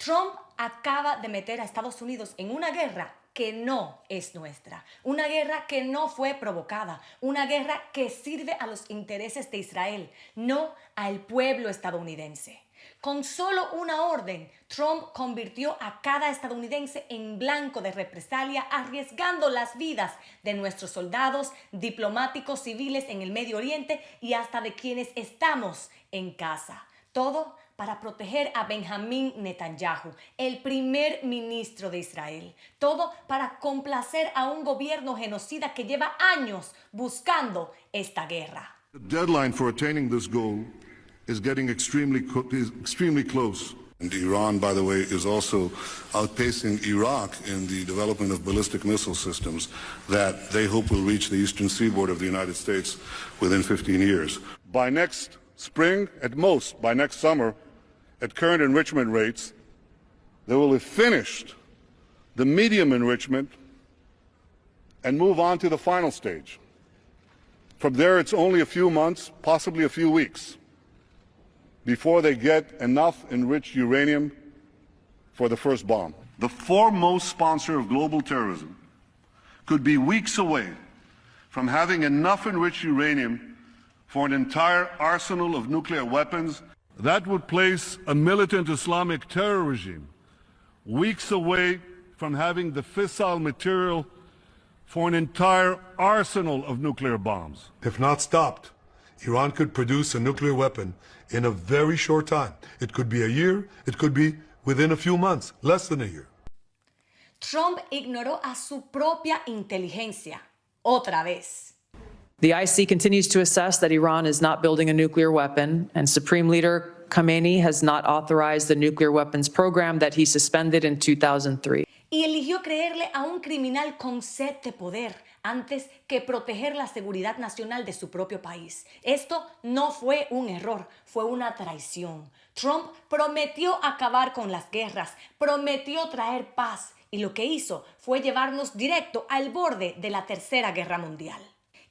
Trump acaba de meter a Estados Unidos en una guerra que no es nuestra, una guerra que no fue provocada, una guerra que sirve a los intereses de Israel, no al pueblo estadounidense. Con solo una orden, Trump convirtió a cada estadounidense en blanco de represalia, arriesgando las vidas de nuestros soldados, diplomáticos, civiles en el Medio Oriente y hasta de quienes estamos en casa. Todo para proteger a Benjamín Netanyahu, el primer ministro de Israel. Todo para complacer a un gobierno genocida que lleva años buscando esta guerra. The deadline for attaining this goal is getting extremely close. And Iran, by the way, is also outpacing Iraq in the development of ballistic missile systems that they hope will reach the eastern seaboard of the United States within 15 years. By next spring, at most, by next summer, at current enrichment rates, they will have finished the medium enrichment and move on to the final stage. From there, it's only a few months, possibly a few weeks, before they get enough enriched uranium for the first bomb. The foremost sponsor of global terrorism could be weeks away from having enough enriched uranium for an entire arsenal of nuclear weapons. That would place a militant Islamic terror regime weeks away from having the fissile material for an entire arsenal of nuclear bombs. If not stopped, Iran could produce a nuclear weapon in a very short time. It could be a year, it could be within a few months, less than a year. Trump ignoró a su propia inteligencia, otra vez. The IC continues to assess that Iran is not building a nuclear weapon, and Supreme Leader Khamenei has not authorized the nuclear weapons program that he suspended in 2003. Y eligió creerle a un criminal con sed de poder antes que proteger la seguridad nacional de su propio país. Esto no fue un error, fue una traición. Trump prometió acabar con las guerras, prometió traer paz y lo que hizo fue llevarnos directo al borde de la Tercera Guerra Mundial.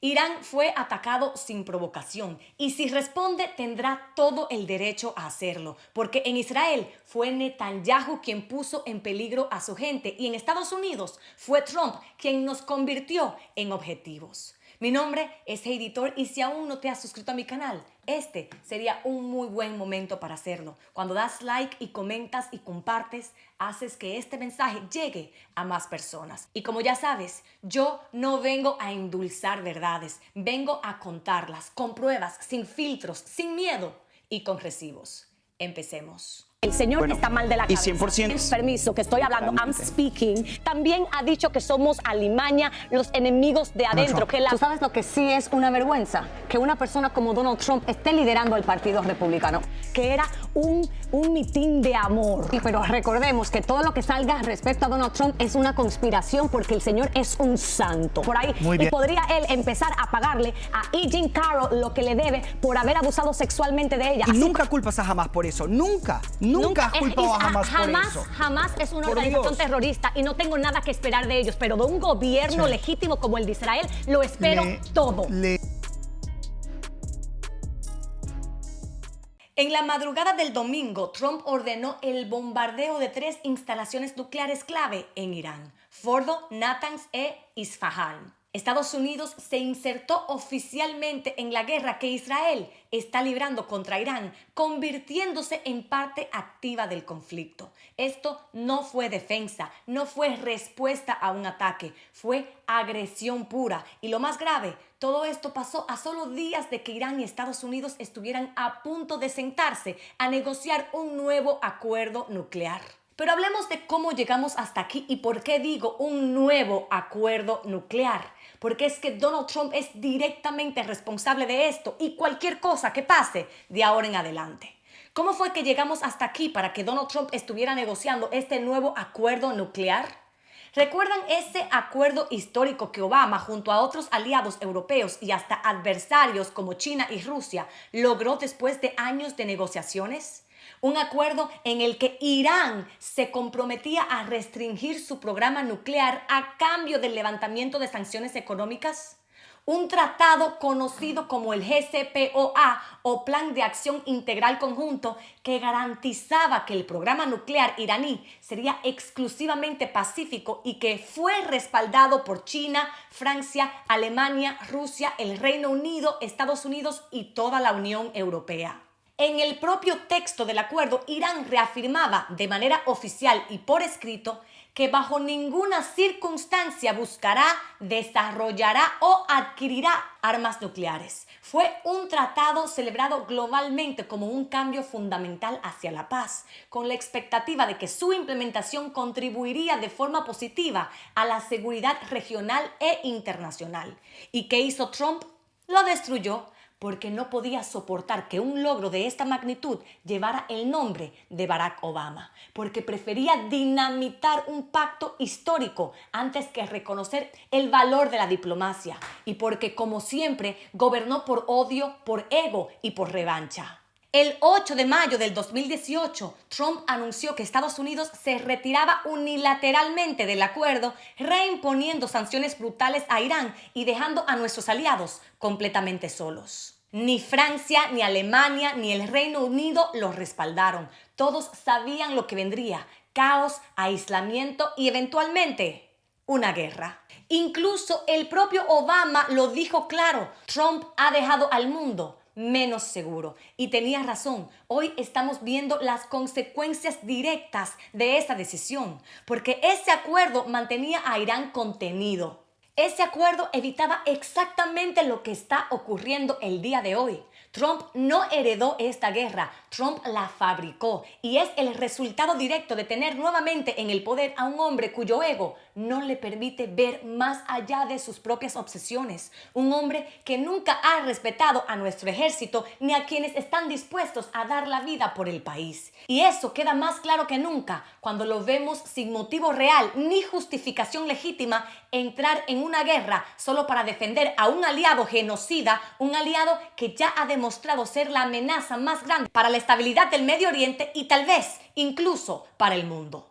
Irán fue atacado sin provocación y si responde tendrá todo el derecho a hacerlo, porque en Israel fue Netanyahu quien puso en peligro a su gente y en Estados Unidos fue Trump quien nos convirtió en objetivos. Mi nombre es Heidi Tor y si aún no te has suscrito a mi canal, este sería un muy buen momento para hacerlo. Cuando das like y comentas y compartes, haces que este mensaje llegue a más personas. Y como ya sabes, yo no vengo a endulzar verdades, vengo a contarlas con pruebas, sin filtros, sin miedo y con recibos. Empecemos. El señor está mal de la cabeza. Y 100%. Permiso, que estoy hablando. I'm speaking. También ha dicho que somos alimaña, los enemigos de adentro. ¿Tú sabes lo que sí es una vergüenza? Que una persona como Donald Trump esté liderando el Partido Republicano. Que era un mitin de amor. Sí, pero recordemos que todo lo que salga respecto a Donald Trump es una conspiración porque el señor es un santo. Por ahí. Muy bien. Y podría él empezar a pagarle a E. Jean Carroll lo que le debe por haber abusado sexualmente de ella. Y nunca culpas a Hamas por eso. Nunca has culpado a Hamas por eso. Jamás es una Por organización Dios. terrorista y no tengo nada que esperar de ellos, pero de un gobierno legítimo como el de Israel lo espero todo. En la madrugada del domingo, Trump ordenó el bombardeo de 3 instalaciones nucleares clave en Irán: Fordo, Natanz e Isfahan. Estados Unidos se insertó oficialmente en la guerra que Israel está librando contra Irán, convirtiéndose en parte activa del conflicto. Esto no fue defensa, no fue respuesta a un ataque, fue agresión pura. Y lo más grave, todo esto pasó a solo días de que Irán y Estados Unidos estuvieran a punto de sentarse a negociar un nuevo acuerdo nuclear. Pero hablemos de cómo llegamos hasta aquí y por qué digo un nuevo acuerdo nuclear. Porque es que Donald Trump es directamente responsable de esto y cualquier cosa que pase de ahora en adelante. ¿Cómo fue que llegamos hasta aquí para que Donald Trump estuviera negociando este nuevo acuerdo nuclear? ¿Recuerdan ese acuerdo histórico que Obama, junto a otros aliados europeos y hasta adversarios como China y Rusia, logró después de años de negociaciones? Un acuerdo en el que Irán se comprometía a restringir su programa nuclear a cambio del levantamiento de sanciones económicas. un tratado conocido como el JCPOA o Plan de Acción Integral Conjunto que garantizaba que el programa nuclear iraní sería exclusivamente pacífico y que fue respaldado por China, Francia, Alemania, Rusia, el Reino Unido, Estados Unidos y toda la Unión Europea. En el propio texto del acuerdo, Irán reafirmaba de manera oficial y por escrito que bajo ninguna circunstancia buscará, desarrollará o adquirirá armas nucleares. Fue un tratado celebrado globalmente como un cambio fundamental hacia la paz, con la expectativa de que su implementación contribuiría de forma positiva a la seguridad regional e internacional. ¿Y qué hizo Trump? Lo destruyó, porque no podía soportar que un logro de esta magnitud llevara el nombre de Barack Obama, porque prefería dinamitar un pacto histórico antes que reconocer el valor de la diplomacia, y porque, como siempre, gobernó por odio, por ego y por revancha. El 8 de mayo del 2018, Trump anunció que Estados Unidos se retiraba unilateralmente del acuerdo, reimponiendo sanciones brutales a Irán y dejando a nuestros aliados completamente solos. Ni Francia, ni Alemania, ni el Reino Unido los respaldaron. Todos sabían lo que vendría: caos, aislamiento y eventualmente una guerra. Incluso el propio Obama lo dijo claro: Trump ha dejado al mundo menos seguro. Y tenía razón. Hoy estamos viendo las consecuencias directas de esa decisión, porque ese acuerdo mantenía a Irán contenido. Ese acuerdo evitaba exactamente lo que está ocurriendo el día de hoy. Trump no heredó esta guerra, Trump la fabricó, y es el resultado directo de tener nuevamente en el poder a un hombre cuyo ego no le permite ver más allá de sus propias obsesiones. Un hombre que nunca ha respetado a nuestro ejército ni a quienes están dispuestos a dar la vida por el país. Y eso queda más claro que nunca cuando lo vemos sin motivo real ni justificación legítima entrar en una guerra solo para defender a un aliado genocida, un aliado que ya ha demostrado ser la amenaza más grande para la estabilidad del Medio Oriente y tal vez incluso para el mundo.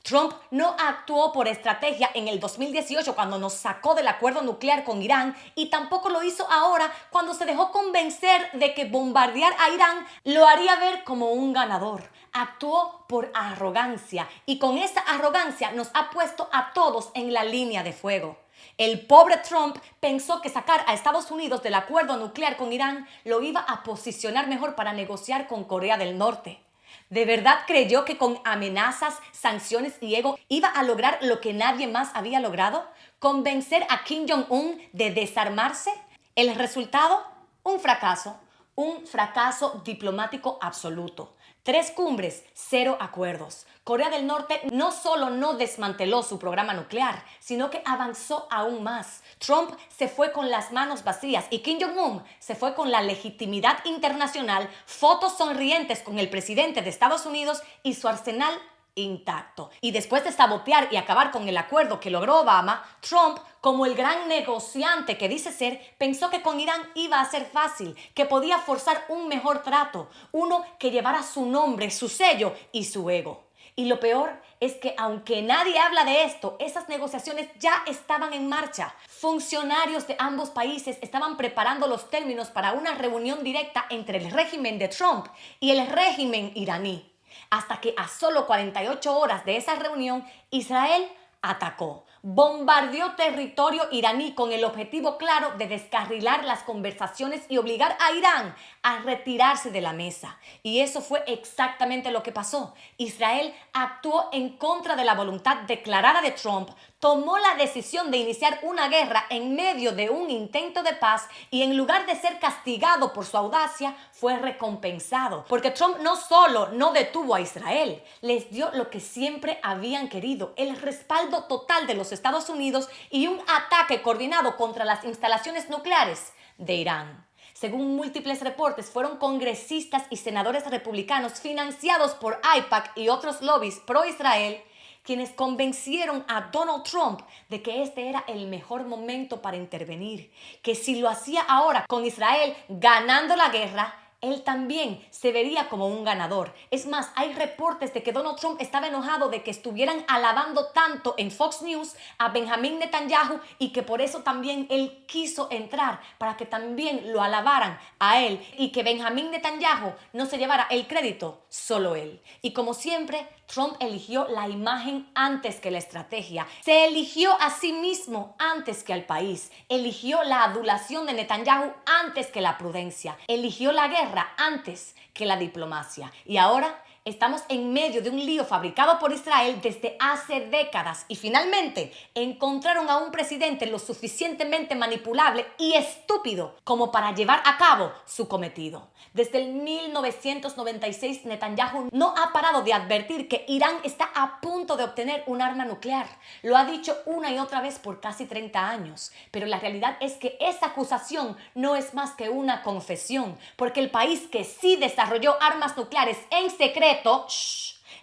Trump no actuó por estrategia en el 2018 cuando nos sacó del acuerdo nuclear con Irán, y tampoco lo hizo ahora cuando se dejó convencer de que bombardear a Irán lo haría ver como un ganador. Actuó por arrogancia, y con esa arrogancia nos ha puesto a todos en la línea de fuego. El pobre Trump pensó que sacar a Estados Unidos del acuerdo nuclear con Irán lo iba a posicionar mejor para negociar con Corea del Norte. ¿De verdad creyó que con amenazas, sanciones y ego iba a lograr lo que nadie más había logrado? ¿Convencer a Kim Jong-un de desarmarse? ¿El resultado? Un fracaso diplomático absoluto. 3 cumbres, 0 acuerdos. Corea del Norte no solo no desmanteló su programa nuclear, sino que avanzó aún más. Trump se fue con las manos vacías y Kim Jong-un se fue con la legitimidad internacional, fotos sonrientes con el presidente de Estados Unidos y su arsenal intacto. Y después de sabotear y acabar con el acuerdo que logró Obama, Trump, como el gran negociante que dice ser, pensó que con Irán iba a ser fácil, que podía forzar un mejor trato, uno que llevara su nombre, su sello y su ego. Y lo peor es que aunque nadie habla de esto, esas negociaciones ya estaban en marcha. Funcionarios de ambos países estaban preparando los términos para una reunión directa entre el régimen de Trump y el régimen iraní. Hasta que a solo 48 horas de esa reunión, Israel atacó. Bombardeó territorio iraní con el objetivo claro de descarrilar las conversaciones y obligar a Irán a retirarse de la mesa. Y eso fue exactamente lo que pasó. Israel actuó en contra de la voluntad declarada de Trump, tomó la decisión de iniciar una guerra en medio de un intento de paz y en lugar de ser castigado por su audacia, fue recompensado. Porque Trump no solo no detuvo a Israel, les dio lo que siempre habían querido: el respaldo total de los Estados Unidos y un ataque coordinado contra las instalaciones nucleares de Irán. Según múltiples reportes, fueron congresistas y senadores republicanos financiados por AIPAC y otros lobbies pro-Israel quienes convencieron a Donald Trump de que este era el mejor momento para intervenir, que si lo hacía ahora con Israel ganando la guerra, él también se vería como un ganador. Es más, hay reportes de que Donald Trump estaba enojado de que estuvieran alabando tanto en Fox News a Benjamín Netanyahu y que por eso también él quiso entrar para que también lo alabaran a él y que Benjamín Netanyahu no se llevara el crédito, solo él. Y como siempre, Trump eligió la imagen antes que la estrategia. Se eligió a sí mismo antes que al país. Eligió la adulación de Netanyahu antes que la prudencia. Eligió la guerra antes que la diplomacia. Y ahora estamos en medio de un lío fabricado por Israel desde hace décadas y finalmente encontraron a un presidente lo suficientemente manipulable y estúpido como para llevar a cabo su cometido. Desde el 1996, Netanyahu no ha parado de advertir que Irán está a punto de obtener un arma nuclear. Lo ha dicho una y otra vez por casi 30 años. Pero la realidad es que esa acusación no es más que una confesión, porque el país que sí desarrolló armas nucleares en secreto,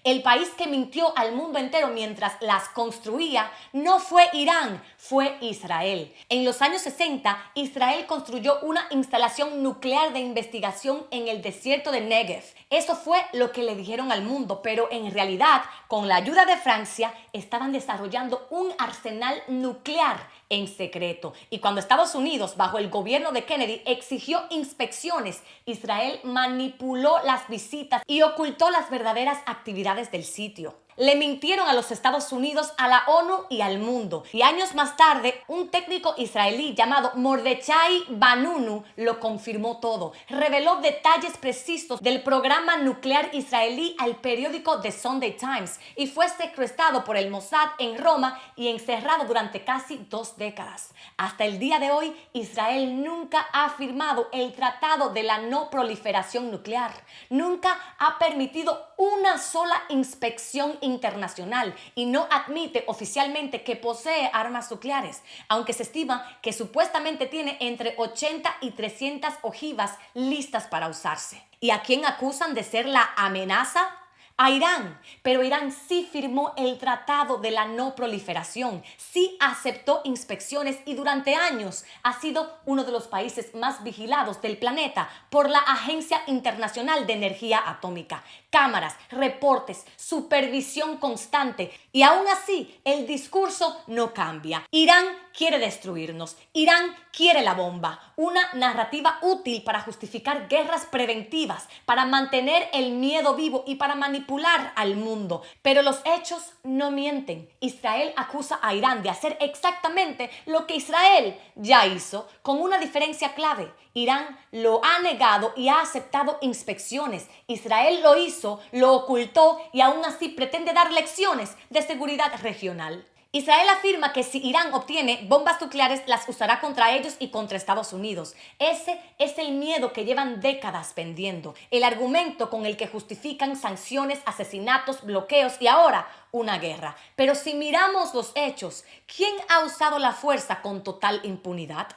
el país que mintió al mundo entero mientras las construía, no fue Irán, fue Israel. En los años 60, Israel construyó una instalación nuclear de investigación en el desierto de Negev. Eso fue lo que le dijeron al mundo, pero en realidad, con la ayuda de Francia, estaban desarrollando un arsenal nuclear en secreto. Y cuando Estados Unidos, bajo el gobierno de Kennedy, exigió inspecciones, Israel manipuló las visitas y ocultó las verdaderas actividades del sitio. Le mintieron a los Estados Unidos, a la ONU y al mundo. Y años más tarde, un técnico israelí llamado Mordechai Vanunu lo confirmó todo. Reveló detalles precisos del programa nuclear israelí al periódico The Sunday Times y fue secuestrado por el Mossad en Roma y encerrado durante casi 2 décadas. Hasta el día de hoy, Israel nunca ha firmado el Tratado de la No Proliferación Nuclear. Nunca ha permitido una sola inspección internacional y no admite oficialmente que posee armas nucleares, aunque se estima que supuestamente tiene entre 80 y 300 ojivas listas para usarse. ¿Y a quién acusan de ser la amenaza? A Irán, pero Irán sí firmó el Tratado de la No Proliferación, sí aceptó inspecciones y durante años ha sido uno de los países más vigilados del planeta por la Agencia Internacional de Energía Atómica. Cámaras, reportes, supervisión constante y aún así el discurso no cambia. Irán quiere destruirnos, Irán quiere la bomba, una narrativa útil para justificar guerras preventivas, para mantener el miedo vivo y para manipular al mundo. Pero los hechos no mienten. Israel acusa a Irán de hacer exactamente lo que Israel ya hizo, con una diferencia clave. Irán lo ha negado y ha aceptado inspecciones. Israel lo hizo, lo ocultó y aún así pretende dar lecciones de seguridad regional. Israel afirma que si Irán obtiene bombas nucleares, las usará contra ellos y contra Estados Unidos. Ese es el miedo que llevan décadas vendiendo, el argumento con el que justifican sanciones, asesinatos, bloqueos y ahora una guerra. Pero si miramos los hechos, ¿quién ha usado la fuerza con total impunidad?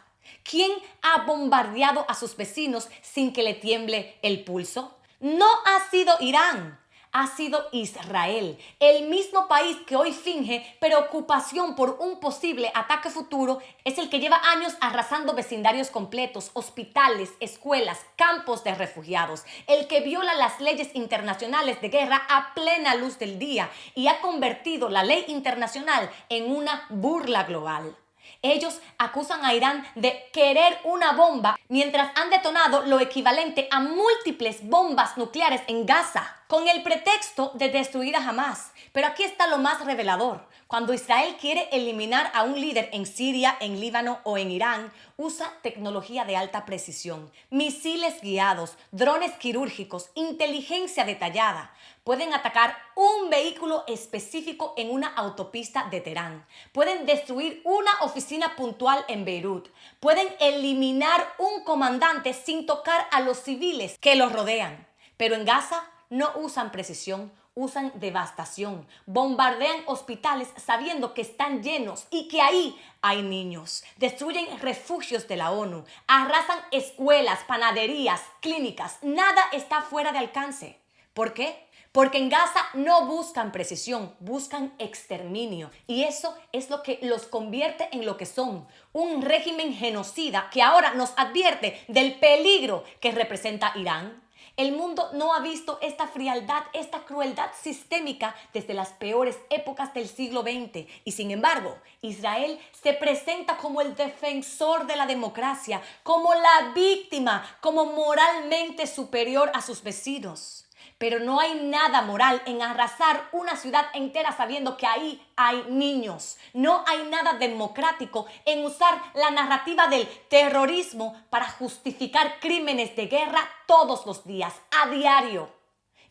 ¿Quién ha bombardeado a sus vecinos sin que le tiemble el pulso? No ha sido Irán. Ha sido Israel, el mismo país que hoy finge preocupación por un posible ataque futuro, es el que lleva años arrasando vecindarios completos, hospitales, escuelas, campos de refugiados, el que viola las leyes internacionales de guerra a plena luz del día y ha convertido la ley internacional en una burla global. Ellos acusan a Irán de querer una bomba mientras han detonado lo equivalente a múltiples bombas nucleares en Gaza, con el pretexto de destruir a Hamas. Pero aquí está lo más revelador. Cuando Israel quiere eliminar a un líder en Siria, en Líbano o en Irán, usa tecnología de alta precisión, misiles guiados, drones quirúrgicos, inteligencia detallada. Pueden atacar un vehículo específico en una autopista de Teherán. Pueden destruir una oficina puntual en Beirut. Pueden eliminar un comandante sin tocar a los civiles que los rodean. Pero en Gaza no usan precisión, usan devastación. Bombardean hospitales sabiendo que están llenos y que ahí hay niños. Destruyen refugios de la ONU. Arrasan escuelas, panaderías, clínicas. Nada está fuera de alcance. ¿Por qué? Porque en Gaza no buscan precisión, buscan exterminio. Y eso es lo que los convierte en lo que son, un régimen genocida que ahora nos advierte del peligro que representa Irán. El mundo no ha visto esta frialdad, esta crueldad sistémica desde las peores épocas del siglo XX. Y sin embargo, Israel se presenta como el defensor de la democracia, como la víctima, como moralmente superior a sus vecinos. Pero no hay nada moral en arrasar una ciudad entera sabiendo que ahí hay niños. No hay nada democrático en usar la narrativa del terrorismo para justificar crímenes de guerra todos los días, a diario.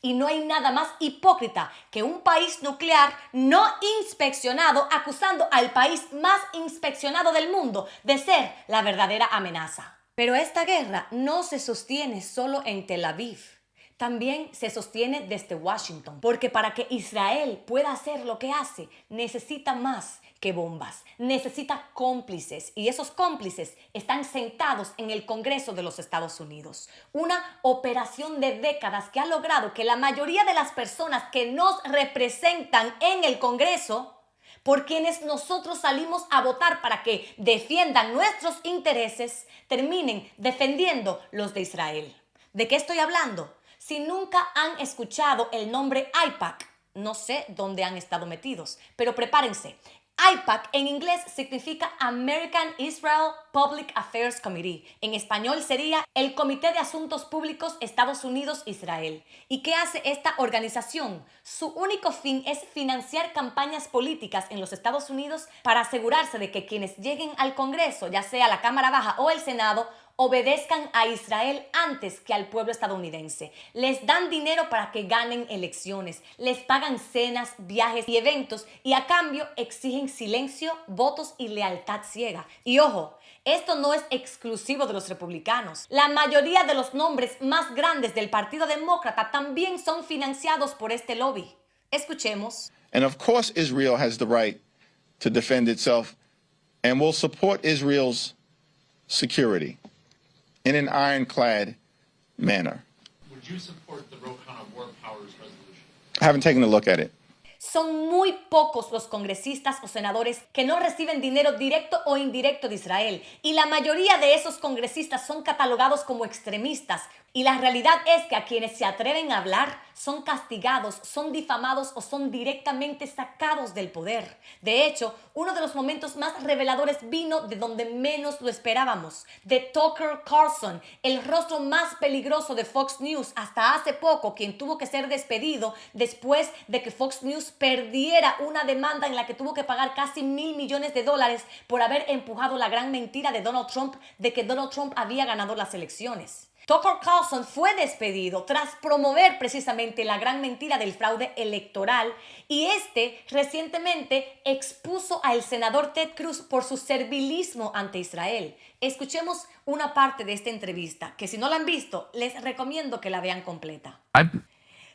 Y no hay nada más hipócrita que un país nuclear no inspeccionado acusando al país más inspeccionado del mundo de ser la verdadera amenaza. Pero esta guerra no se sostiene solo en Tel Aviv. También se sostiene desde Washington, porque para que Israel pueda hacer lo que hace, necesita más que bombas, necesita cómplices, y esos cómplices están sentados en el Congreso de los Estados Unidos. Una operación de décadas que ha logrado que la mayoría de las personas que nos representan en el Congreso, por quienes nosotros salimos a votar para que defiendan nuestros intereses, terminen defendiendo los de Israel. ¿De qué estoy hablando? Si nunca han escuchado el nombre AIPAC, no sé dónde han estado metidos, pero prepárense. AIPAC en inglés significa American Israel Public Affairs Committee. En español sería el Comité de Asuntos Públicos Estados Unidos-Israel. ¿Y qué hace esta organización? Su único fin es financiar campañas políticas en los Estados Unidos para asegurarse de que quienes lleguen al Congreso, ya sea la Cámara Baja o el Senado, obedezcan a Israel antes que al pueblo estadounidense. Les dan dinero para que ganen elecciones, les pagan cenas, viajes y eventos y a cambio exigen silencio, votos y lealtad ciega. Y ojo, esto no es exclusivo de los republicanos. La mayoría de los nombres más grandes del Partido Demócrata también son financiados por este lobby. Escuchemos. And of course Israel has the right to defend itself and will support Israel's security in an ironclad manner. Would you support the Ro Khanna War Powers resolution? I haven't taken a look at it. Son muy pocos los congresistas o senadores que no reciben dinero directo o indirecto de Israel, y la mayoría de esos congresistas son catalogados como extremistas. Y la realidad es que a quienes se atreven a hablar son castigados, son difamados o son directamente sacados del poder. De hecho, uno de los momentos más reveladores vino de donde menos lo esperábamos, de Tucker Carlson, el rostro más peligroso de Fox News hasta hace poco, quien tuvo que ser despedido después de que Fox News perdiera una demanda en la que tuvo que pagar casi $1,000 millones por haber empujado la gran mentira de Donald Trump de que Donald Trump había ganado las elecciones. Tucker Carlson fue despedido tras promover precisamente la gran mentira del fraude electoral, y recientemente expuso al senador Ted Cruz por su servilismo ante Israel. Escuchemos una parte de esta entrevista, que si no la han visto, les recomiendo que la vean completa.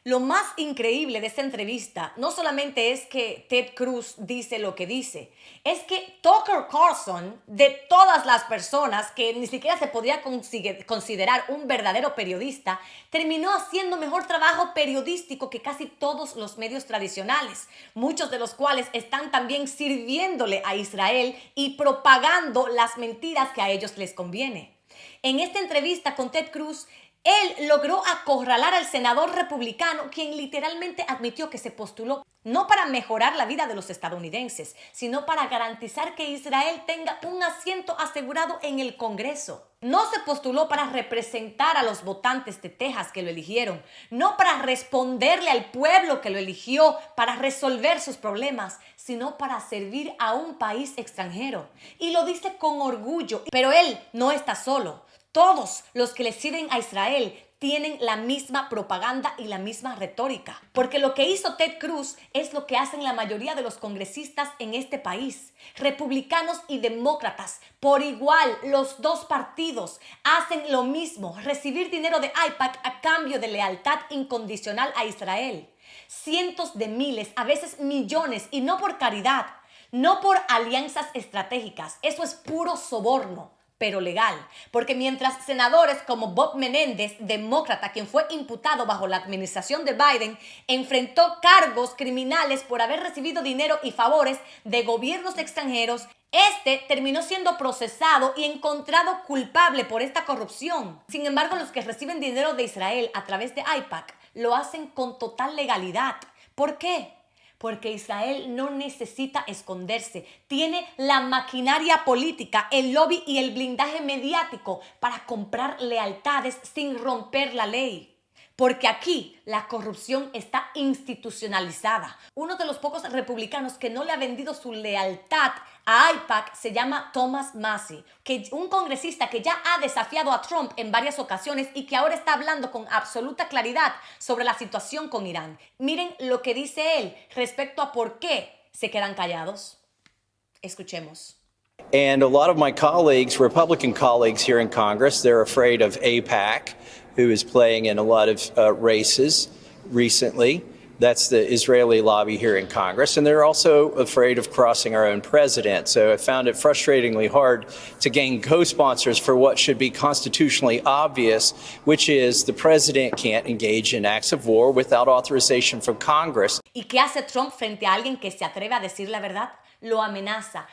Lo más increíble de esta entrevista no solamente es que Ted Cruz dice lo que dice, es que Tucker Carlson, de todas las personas que ni siquiera se podría considerar un verdadero periodista, terminó haciendo mejor trabajo periodístico que casi todos los medios tradicionales, muchos de los cuales están también sirviéndole a Israel y propagando las mentiras que a ellos les conviene. En esta entrevista con Ted Cruz, él logró acorralar al senador republicano, quien literalmente admitió que se postuló no para mejorar la vida de los estadounidenses, sino para garantizar que Israel tenga un asiento asegurado en el Congreso. No se postuló para representar a los votantes de Texas que lo eligieron, no para responderle al pueblo que lo eligió para resolver sus problemas, sino para servir a un país extranjero. Y lo dice con orgullo, pero él no está solo. Todos los que le sirven a Israel tienen la misma propaganda y la misma retórica. Porque lo que hizo Ted Cruz es lo que hacen la mayoría de los congresistas en este país. Republicanos y demócratas, por igual, los dos partidos hacen lo mismo: recibir dinero de AIPAC a cambio de lealtad incondicional a Israel. Cientos de miles, a veces millones, y no por caridad, no por alianzas estratégicas. Eso es puro soborno. pero legal. Porque mientras senadores como Bob Menéndez, demócrata, quien fue imputado bajo la administración de Biden, enfrentó cargos criminales por haber recibido dinero y favores de gobiernos extranjeros, este terminó siendo procesado y encontrado culpable por esta corrupción. Sin embargo, los que reciben dinero de Israel a través de AIPAC lo hacen con total legalidad. ¿Por qué? Porque Israel no necesita esconderse. Tiene la maquinaria política, el lobby y el blindaje mediático para comprar lealtades sin romper la ley. Porque aquí la corrupción está institucionalizada. Uno de los pocos republicanos que no le ha vendido su lealtad a AIPAC se llama Thomas Massie, un congresista que ya ha desafiado a Trump en varias ocasiones y que ahora está hablando con absoluta claridad sobre la situación con Irán. Miren lo que dice él respecto a por qué se quedan callados. Escuchemos. And a lot of my colleagues, Republican colleagues here in Congress, they're afraid of AIPAC, who is playing in a lot of races recently. That's the Israeli lobby here in Congress. And they're also afraid of crossing our own president. So I found it frustratingly hard to gain co-sponsors for what should be constitutionally obvious, which is the president can't engage in acts of war without authorization from Congress. ¿Y qué hace Trump frente a alguien que se atreve a decir la verdad? Lo amenaza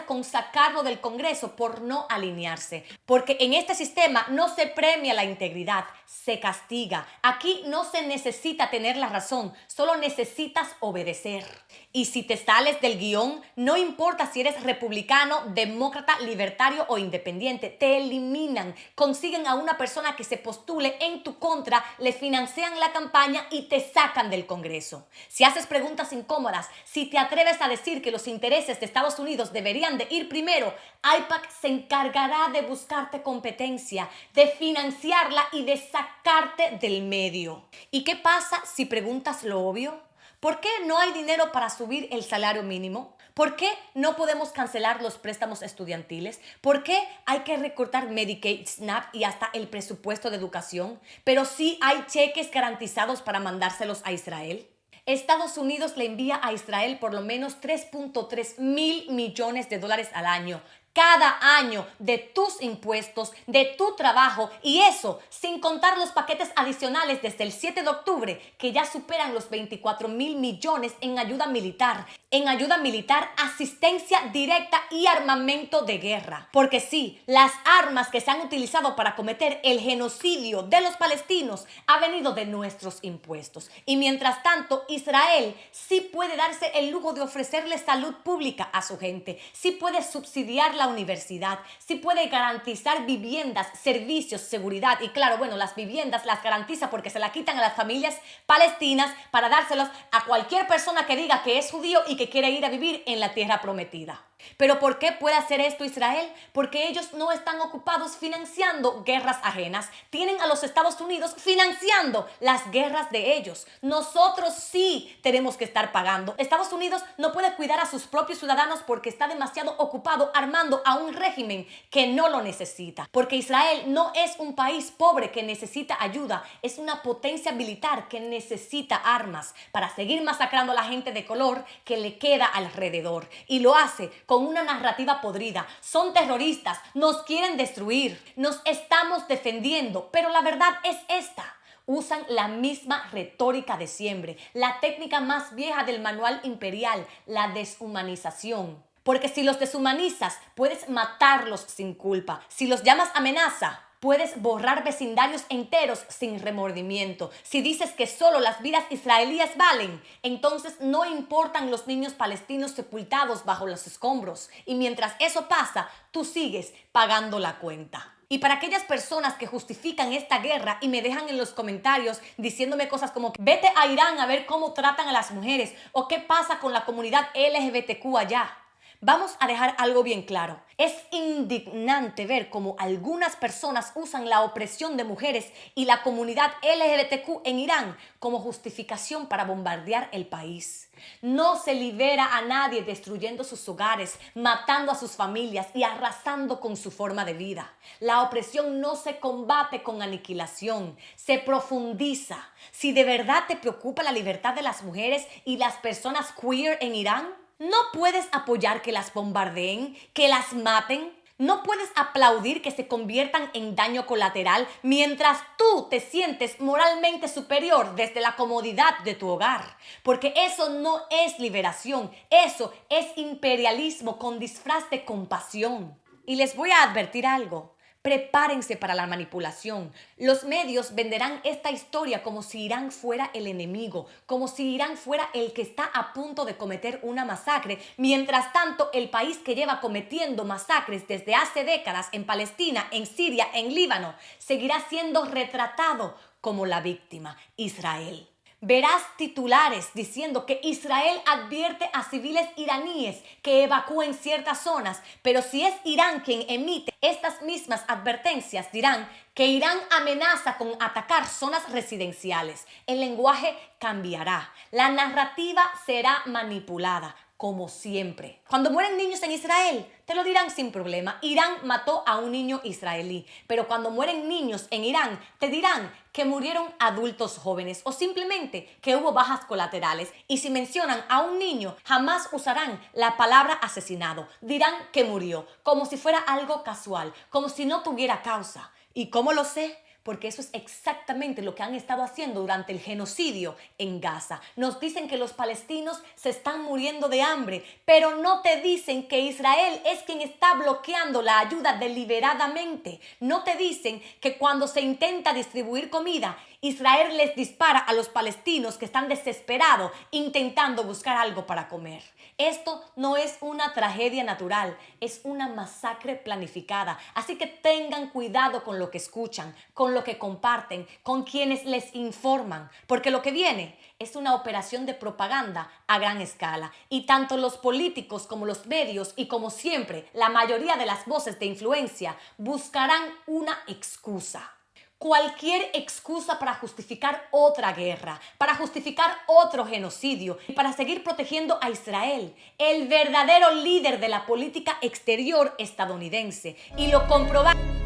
con sacarlo del Congreso por no alinearse. Porque en este sistema no se premia la integridad, se castiga. Aquí no se necesita tener la razón, solo necesitas obedecer. Y si te sales del guión, no importa si eres republicano, demócrata, libertario o independiente, te eliminan, consiguen a una persona que se postule en tu contra, le financian la campaña y te sacan del Congreso. Si haces preguntas incómodas, si te atreves a decir que los intereses de Estados Unidos deberían de ir primero, AIPAC se encargará de buscarte competencia, de financiarla y de sacarte del medio. ¿Y qué pasa si preguntas lo obvio? ¿Por qué no hay dinero para subir el salario mínimo? ¿Por qué no podemos cancelar los préstamos estudiantiles? ¿Por qué hay que recortar Medicaid, SNAP y hasta el presupuesto de educación? Pero sí hay cheques garantizados para mandárselos a Israel. Estados Unidos le envía a Israel por lo menos 3.3 mil millones de dólares al año. Cada año de tus impuestos, de tu trabajo, y eso sin contar los paquetes adicionales desde el 7 de octubre que ya superan los 24 mil millones en ayuda militar. En ayuda militar, asistencia directa y armamento de guerra. Porque sí, las armas que se han utilizado para cometer el genocidio de los palestinos ha venido de nuestros impuestos. Y mientras tanto, Israel sí puede darse el lujo de ofrecerle salud pública a su gente, sí puede subsidiar la universidad, sí puede garantizar viviendas, servicios, seguridad. Y claro, bueno, las viviendas las garantiza porque se la quitan a las familias palestinas para dárselas a cualquier persona que diga que es judío y que quiere ir a vivir en la tierra prometida. ¿Pero por qué puede hacer esto Israel? Porque ellos no están ocupados financiando guerras ajenas. Tienen a los Estados Unidos financiando las guerras de ellos. Nosotros sí tenemos que estar pagando. Estados Unidos no puede cuidar a sus propios ciudadanos porque está demasiado ocupado armando a un régimen que no lo necesita. Porque Israel no es un país pobre que necesita ayuda. Es una potencia militar que necesita armas para seguir masacrando a la gente de color que le queda alrededor. Y lo hace con una narrativa podrida. Son terroristas, nos quieren destruir, nos estamos defendiendo, pero la verdad es esta. Usan la misma retórica de siempre, la técnica más vieja del manual imperial, la deshumanización. Porque si los deshumanizas, puedes matarlos sin culpa. Si los llamas amenaza, puedes borrar vecindarios enteros sin remordimiento. Si dices que solo las vidas israelíes valen, entonces no importan los niños palestinos sepultados bajo los escombros. Y mientras eso pasa, tú sigues pagando la cuenta. Y para aquellas personas que justifican esta guerra y me dejan en los comentarios diciéndome cosas como vete a Irán a ver cómo tratan a las mujeres o qué pasa con la comunidad LGBTQ allá. Vamos a dejar algo bien claro. Es indignante ver cómo algunas personas usan la opresión de mujeres y la comunidad LGBTQ en Irán como justificación para bombardear el país. No se libera a nadie destruyendo sus hogares, matando a sus familias y arrasando con su forma de vida. La opresión no se combate con aniquilación, se profundiza. Si de verdad te preocupa la libertad de las mujeres y las personas queer en Irán, no puedes apoyar que las bombardeen, que las maten. No puedes aplaudir que se conviertan en daño colateral mientras tú te sientes moralmente superior desde la comodidad de tu hogar. Porque eso no es liberación, eso es imperialismo con disfraz de compasión. Y les voy a advertir algo. Prepárense para la manipulación. Los medios venderán esta historia como si Irán fuera el enemigo, como si Irán fuera el que está a punto de cometer una masacre. Mientras tanto, el país que lleva cometiendo masacres desde hace décadas en Palestina, en Siria, en Líbano, seguirá siendo retratado como la víctima, Israel. Verás titulares diciendo que Israel advierte a civiles iraníes que evacúen ciertas zonas, pero si es Irán quien emite estas mismas advertencias, dirán que Irán amenaza con atacar zonas residenciales. El lenguaje cambiará, la narrativa será manipulada, como siempre. Cuando mueren niños en Israel, te lo dirán sin problema. Irán mató a un niño israelí. Pero cuando mueren niños en Irán, te dirán que murieron adultos jóvenes o simplemente que hubo bajas colaterales. Y si mencionan a un niño, jamás usarán la palabra asesinado. Dirán que murió, como si fuera algo casual, como si no tuviera causa. ¿Y cómo lo sé? Porque eso es exactamente lo que han estado haciendo durante el genocidio en Gaza. Nos dicen que los palestinos se están muriendo de hambre, pero no te dicen que Israel es quien está bloqueando la ayuda deliberadamente. No te dicen que cuando se intenta distribuir comida, Israel les dispara a los palestinos que están desesperados intentando buscar algo para comer. Esto no es una tragedia natural, es una masacre planificada. Así que tengan cuidado con lo que escuchan, con lo que comparten, con quienes les informan, porque lo que viene es una operación de propaganda a gran escala. Y tanto los políticos como los medios y como siempre la mayoría de las voces de influencia buscarán una excusa. Cualquier excusa para justificar otra guerra, para justificar otro genocidio y para seguir protegiendo a Israel, el verdadero líder de la política exterior estadounidense. Y lo comprobarán.